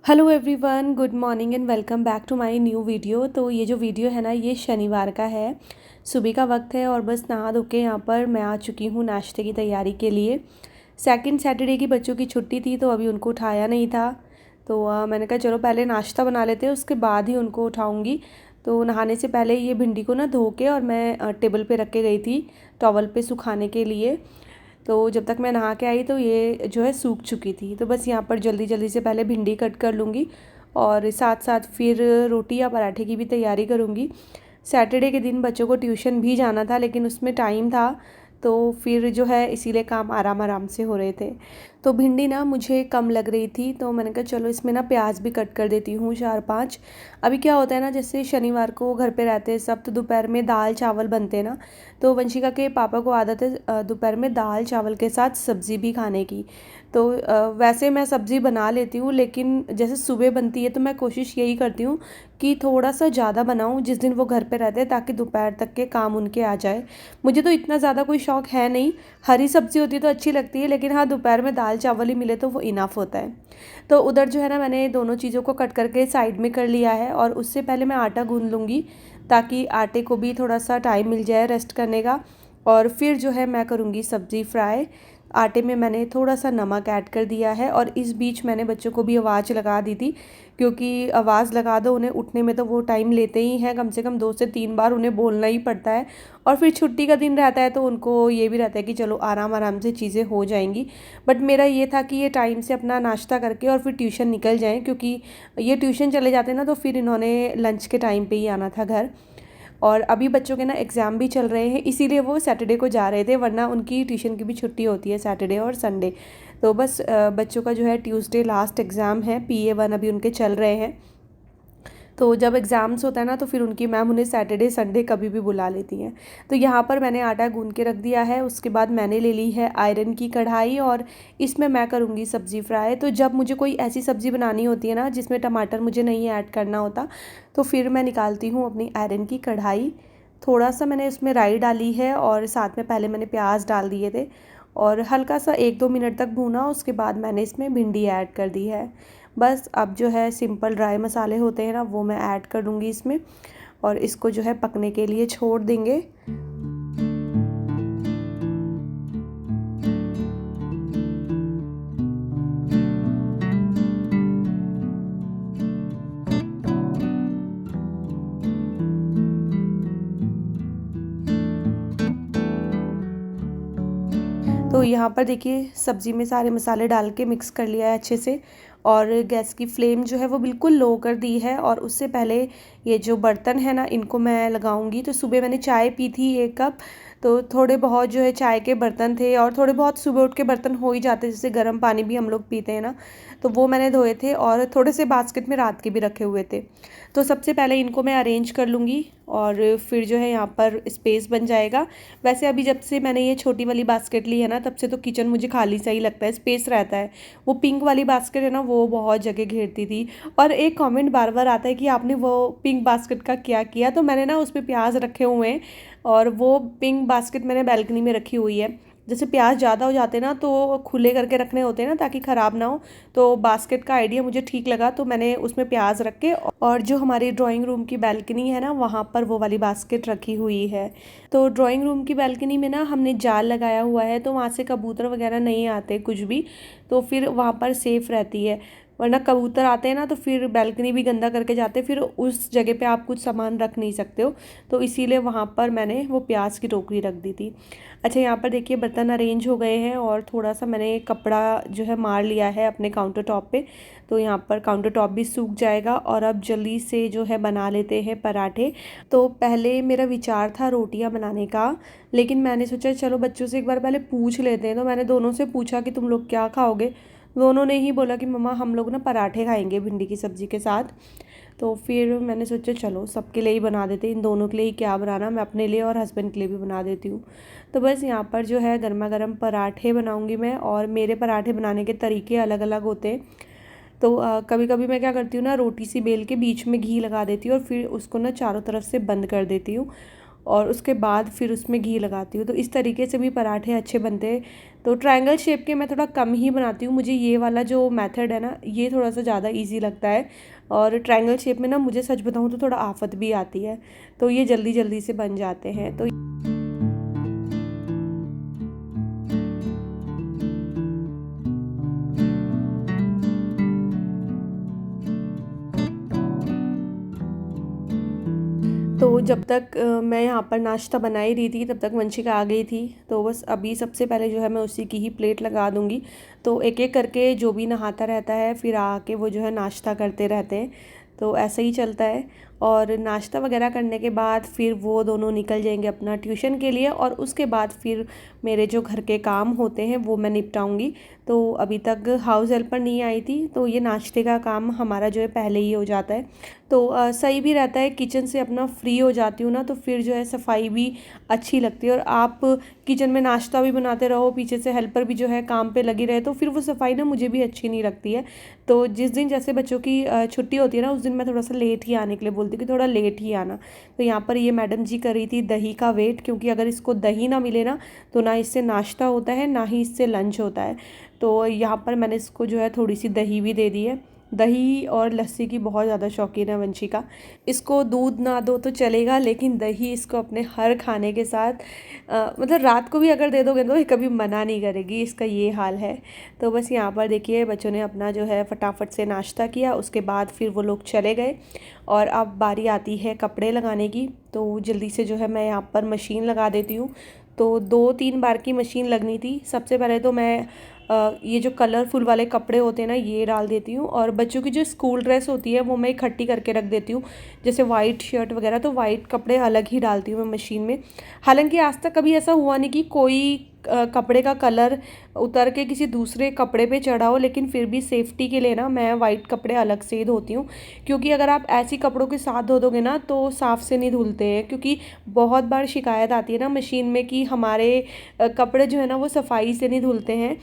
Hello everyone, good morning and welcome back to my new video. तो ये जो video है ना, ये शनिवार का है। सुबह का वक्त है और बस नहा धो के यहाँ पर मैं आ चुकी हूँ नाश्ते की तैयारी के लिए। सेकंड सैटरडे की बच्चों की छुट्टी थी तो अभी उनको उठाया नहीं था। तो मैंने कहा चलो पहले नाश्ता बना लेते हैं, उसके बाद ही उनको उठाऊँगी। तो नहाने से पहले ये भिंडी को ना धो के और मैं टेबल पे रख के गई थी टॉवल पे सुखाने के लिए। तो जब तक मैं नहा के आई तो ये जो है सूख चुकी थी। तो बस यहाँ पर जल्दी जल्दी से पहले भिंडी कट कर लूँगी और साथ साथ फिर रोटी या पराठे की भी तैयारी करूँगी। सैटरडे के दिन बच्चों को ट्यूशन भी जाना था लेकिन उसमें टाइम था, तो फिर जो है इसीलिए काम आराम आराम से हो रहे थे। तो भिंडी ना मुझे कम लग रही थी तो मैंने कहा चलो इसमें ना प्याज भी कट कर देती हूँ 4-5। अभी क्या होता है ना, जैसे शनिवार को घर पे रहते हैं सब तो दोपहर में दाल चावल बनते हैं ना। तो वंशिका के पापा को आदत है दोपहर में दाल चावल के साथ सब्ज़ी भी खाने की। तो वैसे मैं सब्ज़ी बना लेती हूँ लेकिन जैसे सुबह बनती है तो मैं कोशिश यही करती हूँ कि थोड़ा सा ज़्यादा बनाऊँ जिस दिन वो घर पे रहते हैं, ताकि दोपहर तक के काम उनके आ जाए। मुझे तो इतना ज़्यादा कोई शौक़ है नहीं, हरी सब्ज़ी होती है तो अच्छी लगती है, लेकिन हाँ दोपहर में दाल चावल ही मिले तो वो इनफ होता है। तो उधर जो है ना, मैंने दोनों चीज़ों को कट करके साइड में कर लिया है और उससे पहले मैं आटा गूँध लूँगी ताकि आटे को भी थोड़ा सा टाइम मिल जाए रेस्ट करने का। और फिर जो है मैं करूँगी सब्ज़ी फ्राई। आटे में मैंने थोड़ा सा नमक ऐड कर दिया है और इस बीच मैंने बच्चों को भी आवाज़ लगा दी थी, क्योंकि आवाज़ लगा दो उन्हें उठने में तो वो टाइम लेते ही हैं, कम से कम 2 से 3 बार उन्हें बोलना ही पड़ता है। और फिर छुट्टी का दिन रहता है तो उनको ये भी रहता है कि चलो आराम आराम से चीज़ें हो जाएंगी। बट मेरा ये था कि ये टाइम से अपना नाश्ता करके और फिर ट्यूशन निकल जाएँ, क्योंकि ये ट्यूशन चले जाते हैं ना तो फिर इन्होंने लंच के टाइम पे ही आना था घर। और अभी बच्चों के ना एग्ज़ाम भी चल रहे हैं, इसीलिए वो सैटरडे को जा रहे थे, वरना उनकी ट्यूशन की भी छुट्टी होती है सैटरडे और संडे। तो बस बच्चों का जो है ट्यूसडे लास्ट एग्ज़ाम है, PA1 अभी उनके चल रहे हैं। तो जब एग्ज़ाम्स होता है ना तो फिर उनकी मैम उन्हें सैटरडे संडे कभी भी बुला लेती हैं। तो यहाँ पर मैंने आटा गूँध के रख दिया है। उसके बाद मैंने ले ली है आयरन की कढ़ाई और इसमें मैं करूँगी सब्ज़ी फ्राई। तो जब मुझे कोई ऐसी सब्ज़ी बनानी होती है ना जिसमें टमाटर मुझे नहीं ऐड करना होता, तो फिर मैं निकालती हूँ अपनी आयरन की कढ़ाई। थोड़ा सा मैंने उसमें राई डाली है और साथ में पहले मैंने प्याज डाल दिए थे और हल्का सा 1-2 मिनट तक भूना। उसके बाद मैंने इसमें भिंडी ऐड कर दी है। बस अब जो है सिंपल ड्राई मसाले होते हैं ना, वो मैं ऐड कर दूँगी इसमें और इसको जो है पकने के लिए छोड़ देंगे। तो यहाँ पर देखिए सब्ज़ी में सारे मसाले डाल के मिक्स कर लिया है अच्छे से और गैस की फ्लेम जो है वो बिल्कुल लो कर दी है। और उससे पहले ये जो बर्तन है ना, इनको मैं लगाऊंगी। तो सुबह मैंने चाय पी थी 1 कप, तो थोड़े बहुत जो है चाय के बर्तन थे और थोड़े बहुत सुबह उठ के बर्तन हो ही जाते हैं, जैसे गर्म पानी भी हम लोग पीते हैं ना, तो वो मैंने धोए थे और थोड़े से बास्केट में रात के भी रखे हुए थे। तो सबसे पहले इनको मैं अरेंज कर लूँगी और फिर जो है यहाँ पर स्पेस बन जाएगा। वैसे अभी जब से मैंने ये छोटी वाली बास्केट ली है ना, तब से तो किचन मुझे खाली सा ही लगता है, स्पेस रहता है। वो पिंक वाली बास्केट है ना, वो बहुत जगह घेरती थी। और एक कमेंट बार बार आता है कि आपने वो पिंक बास्केट का क्या किया, तो मैंने ना उस पर प्याज रखे हुए हैं और वो पिंक बास्केट मैंने बैल्कनी में रखी हुई है। जैसे प्याज ज़्यादा हो जाते हैं ना तो खुले करके रखने होते हैं ना, ताकि ख़राब ना हो। तो बास्केट का आइडिया मुझे ठीक लगा, तो मैंने उसमें प्याज रख के और जो हमारी ड्राइंग रूम की बैल्कनी है ना, वहाँ पर वो वाली बास्केट रखी हुई है। तो ड्राइंग रूम की बैल्कनी में ना हमने जाल लगाया हुआ है, तो वहाँ से कबूतर वगैरह नहीं आते कुछ भी, तो फिर वहाँ पर सेफ़ रहती है। वरना कबूतर आते हैं ना तो फिर बैल्कनी भी गंदा करके जाते हैं, फिर उस जगह पे आप कुछ सामान रख नहीं सकते हो। तो इसीलिए वहाँ पर मैंने वो प्याज की टोकरी रख दी थी। अच्छा, यहाँ पर देखिए बर्तन अरेंज हो गए हैं और थोड़ा सा मैंने कपड़ा जो है मार लिया है अपने काउंटर टॉप पे, तो यहाँ पर काउंटर टॉप भी सूख जाएगा। और अब जल्दी से जो है बना लेते हैं पराठे। तो पहले मेरा विचार था रोटियाँ बनाने का, लेकिन मैंने सोचा चलो बच्चों से एक बार पहले पूछ लेते हैं। तो मैंने दोनों से पूछा कि तुम लोग क्या खाओगे। दोनों ने ही बोला कि मम्मा हम लोग ना पराठे खाएंगे भिंडी की सब्ज़ी के साथ। तो फिर मैंने सोचा चलो सबके लिए ही बना देते, इन दोनों के लिए ही क्या बनाना, मैं अपने लिए और हस्बैंड के लिए भी बना देती हूँ। तो बस यहाँ पर जो है गर्मा गर्म पराठे बनाऊँगी मैं, और मेरे पराठे बनाने के तरीके अलग अलग होते हैं। तो कभी कभी मैं क्या करती हूँ ना, रोटी सी बेल के बीच में घी लगा देती हूँ और फिर उसको ना चारों तरफ से बंद कर देती हूँ और उसके बाद फिर उसमें घी लगाती हूँ। तो इस तरीके से भी पराठे अच्छे बनते हैं। तो ट्रायंगल शेप के मैं थोड़ा कम ही बनाती हूँ। मुझे ये वाला जो मेथड है ना, ये थोड़ा सा ज़्यादा ईजी लगता है। और ट्रायंगल शेप में ना मुझे सच बताऊँ तो थोड़ा आफत भी आती है, तो ये जल्दी जल्दी से बन जाते हैं। तो जब तक मैं यहाँ पर नाश्ता बना ही रही थी, तब तक वंशिका आ गई थी। तो बस अभी सबसे पहले जो है मैं उसी की ही प्लेट लगा दूँगी। तो एक एक करके जो भी नहाता रहता है, फिर आके वो जो है नाश्ता करते रहते हैं। तो ऐसे ही चलता है। और नाश्ता वगैरह करने के बाद फिर वो दोनों निकल जाएंगे अपना ट्यूशन के लिए, और उसके बाद फिर मेरे जो घर के काम होते हैं वो मैं निपटाऊंगी। तो अभी तक हाउस हेल्पर नहीं आई थी, तो ये नाश्ते का काम हमारा जो है पहले ही हो जाता है। तो सही भी रहता है, किचन से अपना फ्री हो जाती हूँ ना, तो फिर जो है सफाई भी अच्छी लगती है। और आप किचन में नाश्ता भी बनाते रहो, पीछे से हेल्पर भी जो है काम पे लगी रहे, तो फिर वो सफाई ना मुझे भी अच्छी नहीं लगती है। तो जिस दिन जैसे बच्चों की छुट्टी होती है ना, उस दिन मैं थोड़ा सा लेट ही आने के लिए बोलती हूँ कि थोड़ा लेट ही आना। तो यहाँ पर ये मैडम जी कर रही थी दही का वेट, क्योंकि अगर इसको दही ना मिले ना, तो ना इससे नाश्ता होता है ना ही इससे लंच होता है। तो यहाँ पर मैंने इसको जो है थोड़ी सी दही भी दे दी है। दही और लस्सी की बहुत ज़्यादा शौकीन है वंशिका। इसको दूध ना दो तो चलेगा, लेकिन दही इसको अपने हर खाने के साथ मतलब रात को भी अगर दे दोगे तो ये कभी मना नहीं करेगी, इसका ये हाल है। तो बस यहाँ पर देखिए बच्चों ने अपना जो है फटाफट से नाश्ता किया, उसके बाद फिर वो लोग चले गए। और अब बारी आती है कपड़े लगाने की। तो जल्दी से जो है मैं यहाँ पर मशीन लगा देती हूँ। तो 2-3 बार की मशीन लगनी थी। सबसे पहले तो मैं ये जो कलरफुल वाले कपड़े होते हैं ना, ये डाल देती हूँ। और बच्चों की जो स्कूल ड्रेस होती है वो मैं इकट्ठी करके रख देती हूँ, जैसे वाइट शर्ट वगैरह, तो वाइट कपड़े अलग ही डालती हूँ मैं मशीन में। हालांकि आज तक कभी ऐसा हुआ नहीं कि कोई कपड़े का कलर उतर के किसी दूसरे कपड़े पे चढ़ा हो, लेकिन फिर भी सेफ्टी के लिए ना मैं वाइट कपड़े अलग से ही धोती हूँ। क्योंकि अगर आप ऐसी कपड़ों के साथ धो दोगे ना, तो साफ़ से नहीं धुलते हैं। क्योंकि बहुत बार शिकायत आती है ना मशीन में कि हमारे कपड़े जो है ना वो सफाई से नहीं धुलते हैं।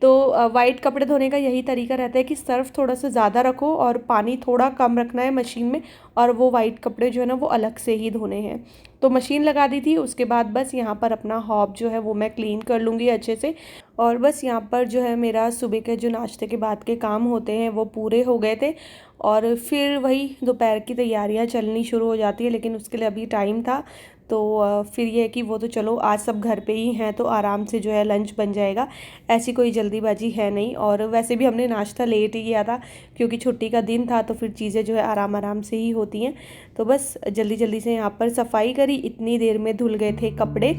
तो वाइट कपड़े धोने का यही तरीका रहता है कि सर्फ थोड़ा सा ज़्यादा रखो और पानी थोड़ा कम रखना है मशीन में, और वो वाइट कपड़े जो है ना वो अलग से ही धोने हैं। तो मशीन लगा दी थी, उसके बाद बस यहाँ पर अपना हॉब जो है वो मैं क्लीन कर लूँगी अच्छे से। और बस यहाँ पर जो है मेरा सुबह के जो नाश्ते के बाद के काम होते हैं वो पूरे हो गए थे। और फिर वही दोपहर की तैयारियाँ चलनी शुरू हो जाती है, लेकिन उसके लिए अभी टाइम था। तो फिर ये है कि वो तो चलो आज सब घर पे ही हैं, तो आराम से जो है लंच बन जाएगा, ऐसी कोई जल्दीबाजी है नहीं। और वैसे भी हमने नाश्ता लेट ही किया था, क्योंकि छुट्टी का दिन था, तो फिर चीज़ें जो है आराम आराम से ही होती हैं। तो बस जल्दी जल्दी से यहाँ पर सफाई करी, इतनी देर में धुल गए थे कपड़े।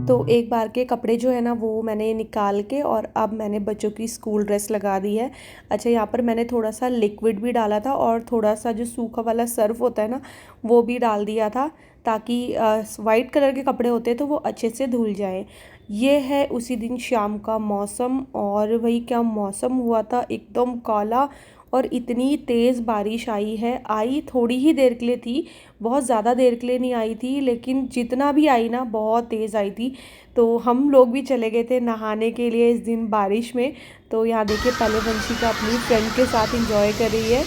तो एक बार के कपड़े जो है ना वो मैंने निकाल के, और अब मैंने बच्चों की स्कूल ड्रेस लगा दी है। अच्छा, यहाँ पर मैंने थोड़ा सा लिक्विड भी डाला था, और थोड़ा सा जो सूखा वाला सर्फ होता है ना वो भी डाल दिया था, ताकि वाइट कलर के कपड़े होते हैं तो वो अच्छे से धुल जाएं। ये है उसी दिन शाम का मौसम, और वही क्या मौसम हुआ था, एकदम काला। और इतनी तेज़ बारिश आई है, आई थोड़ी ही देर के लिए थी, बहुत ज़्यादा देर के लिए नहीं आई थी, लेकिन जितना भी आई ना बहुत तेज़ आई थी। तो हम लोग भी चले गए थे नहाने के लिए इस दिन बारिश में। तो यहाँ देखिए पहले वंशिका अपनी फ्रेंड के साथ एंजॉय कर रही है।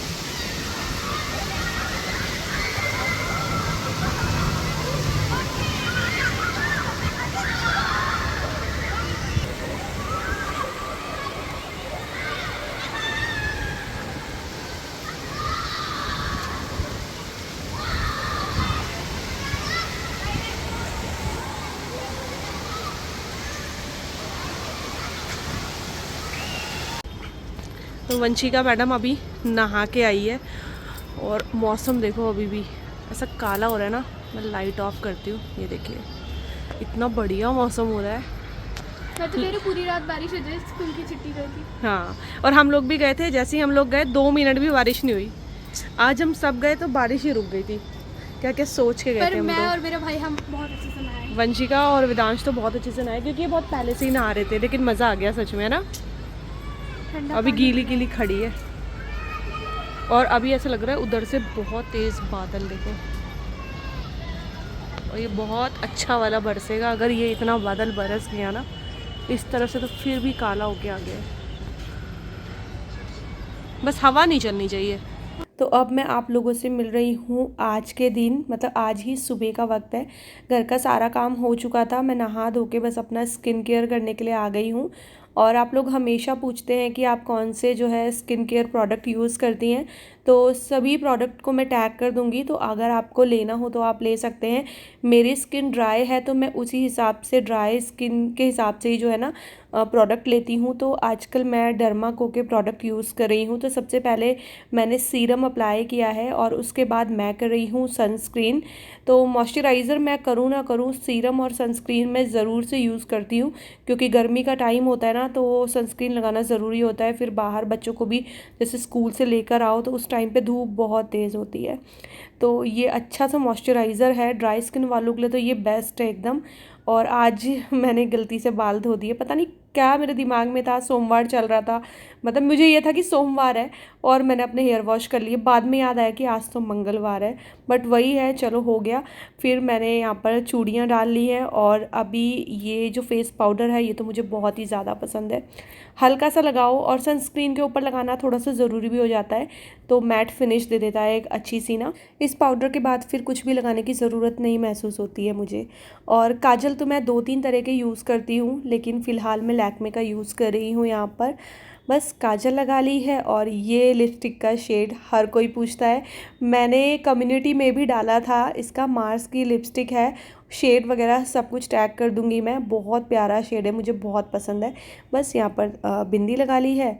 तो वंशिका मैडम अभी नहा के आई है, और मौसम देखो अभी भी ऐसा काला हो रहा है ना। मैं लाइट ऑफ करती हूँ, ये देखिए इतना बढ़िया मौसम हो रहा है। मैं तो कह रही पूरी रात बारिश हो जाए, स्कूल की छुट्टी रहती। हाँ, और हम लोग भी गए थे, जैसे ही हम लोग गए 2 मिनट भी बारिश नहीं हुई। आज हम सब गए तो बारिश ही रुक गई थी। क्या क्या सोच के गए थे हम। मैं और मेरा भाई हम बहुत अच्छे से नहाए। वंशिका और वेदांश तो बहुत अच्छे से नहाए, क्योंकि ये बहुत पहले से ही नहा रहे थे, लेकिन मज़ा आ गया सच में ना। अभी गीली गीली खड़ी है, और अभी ऐसा लग रहा है उधर से बहुत तेज़ बादल देखो। और ये बहुत अच्छा वाला बरसेगा। अगर ये इतना बादल बरस गया ना इस तरफ से तो फिर भी काला होके आ गया, बस हवा नहीं चलनी चाहिए। तो अब मैं आप लोगों से मिल रही हूँ आज के दिन, मतलब आज ही सुबह का वक्त है। घर का सारा काम हो चुका था, मैं नहा धो के बस अपना स्किन केयर करने के लिए आ गई हूँ। और आप लोग हमेशा पूछते हैं कि आप कौन से जो है स्किन केयर प्रोडक्ट यूज़ करती हैं, तो सभी प्रोडक्ट को मैं टैग कर दूँगी, तो अगर आपको लेना हो तो आप ले सकते हैं। मेरी स्किन ड्राई है तो मैं उसी हिसाब से ड्राई स्किन के हिसाब से ही जो है ना प्रोडक्ट लेती हूँ। तो आजकल मैं डर्माको के प्रोडक्ट यूज़ कर रही हूँ। तो सबसे पहले मैंने सीरम अप्लाई किया है और उसके बाद मैं कर रही हूँ सनस्क्रीन। तो मॉइस्चराइज़र मैं करूँ ना करूँ, सीरम और सनस्क्रीन मैं ज़रूर से यूज़ करती हूँ, क्योंकि गर्मी का टाइम होता है ना तो सनस्क्रीन लगाना ज़रूरी होता है। फिर बाहर बच्चों को भी जैसे स्कूल से लेकर आओ तो उस टाइम पे धूप बहुत तेज़ होती है। तो ये अच्छा सा मॉइस्चराइज़र है, ड्राई स्किन वालों के लिए तो ये बेस्ट है एकदम। और आज मैंने गलती से बाल धो दिए, पता नहीं क्या मेरे दिमाग में था, सोमवार चल रहा था, मतलब मुझे ये था कि सोमवार है और मैंने अपने हेयर वॉश कर लिए। बाद में याद आया कि आज तो मंगलवार है, बट वही है, चलो हो गया। फिर मैंने यहाँ पर चूड़ियाँ डाल ली हैं और अभी ये जो फेस पाउडर है ये तो मुझे बहुत ही ज़्यादा पसंद है। हल्का सा लगाओ और सनस्क्रीन के ऊपर लगाना थोड़ा सा ज़रूरी भी हो जाता है, तो मैट फिनिश दे देता है एक अच्छी सी ना। इस पाउडर के बाद फिर कुछ भी लगाने की ज़रूरत नहीं महसूस होती है मुझे। और काजल तो मैं 2-3 तरह के यूज़ करती हूँ, लेकिन फ़िलहाल मैं लैक्मे का यूज़ कर रही हूँ यहाँ पर। बस काजल लगा ली है और ये लिपस्टिक का शेड हर कोई पूछता है, मैंने कम्युनिटी में भी डाला था इसका, मार्स की लिपस्टिक है। शेड वगैरह सब कुछ टैग कर दूंगी मैं, बहुत प्यारा शेड है, मुझे बहुत पसंद है। बस यहाँ पर बिंदी लगा ली है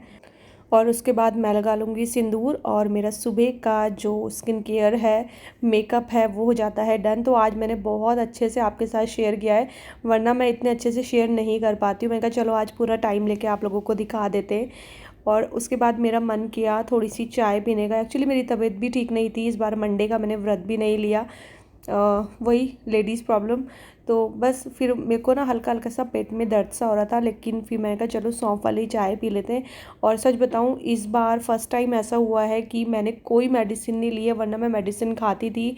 और उसके बाद मैं लगा लूँगी सिंदूर और मेरा सुबह का जो स्किन केयर है, मेकअप है, वो हो जाता है डन। तो आज मैंने बहुत अच्छे से आपके साथ शेयर किया है, वरना मैं इतने अच्छे से शेयर नहीं कर पाती हूँ। मैंने कहा चलो आज पूरा टाइम लेके आप लोगों को दिखा देते हैं। और उसके बाद मेरा मन किया थोड़ी सी चाय पीने का। एक्चुअली मेरी तबीयत भी ठीक नहीं थी, इस बार मंडे का मैंने व्रत भी नहीं लिया, वही लेडीज़ प्रॉब्लम। तो बस फिर मेरे को ना हल्का हल्का सा पेट में दर्द सा हो रहा था, लेकिन फिर मैंने कहा चलो सौंफ वाली चाय पी लेते हैं। और सच बताऊं इस बार फर्स्ट टाइम ऐसा हुआ है कि मैंने कोई मेडिसिन नहीं ली है, वरना मैं मेडिसिन खाती थी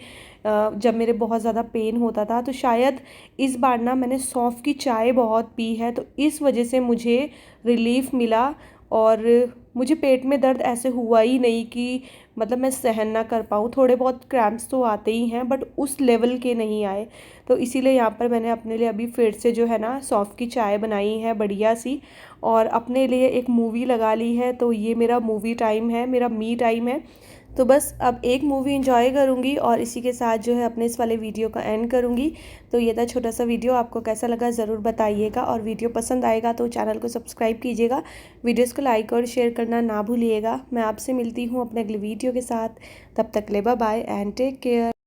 जब मेरे बहुत ज़्यादा पेन होता था। तो शायद इस बार ना मैंने सौंफ की चाय बहुत पी है, तो इस वजह से मुझे रिलीफ़ मिला और मुझे पेट में दर्द ऐसे हुआ ही नहीं कि मतलब मैं सहन ना कर पाऊँ। थोड़े बहुत क्रैम्प्स तो आते ही हैं, बट उस लेवल के नहीं आए। तो इसीलिए यहाँ पर मैंने अपने लिए अभी फिर से जो है ना सौंफ की चाय बनाई है बढ़िया सी, और अपने लिए एक मूवी लगा ली है। तो ये मेरा मूवी टाइम है, मेरा मी टाइम है। तो बस अब एक मूवी एंजॉय करूँगी और इसी के साथ जो है अपने इस वाले वीडियो का एंड करूँगी। तो ये था छोटा सा वीडियो, आपको कैसा लगा ज़रूर बताइएगा, और वीडियो पसंद आएगा तो चैनल को सब्सक्राइब कीजिएगा, वीडियोस को लाइक और शेयर करना ना भूलिएगा। मैं आपसे मिलती हूँ अपने अगले वीडियो के साथ, तब तक ले bye bye and take care.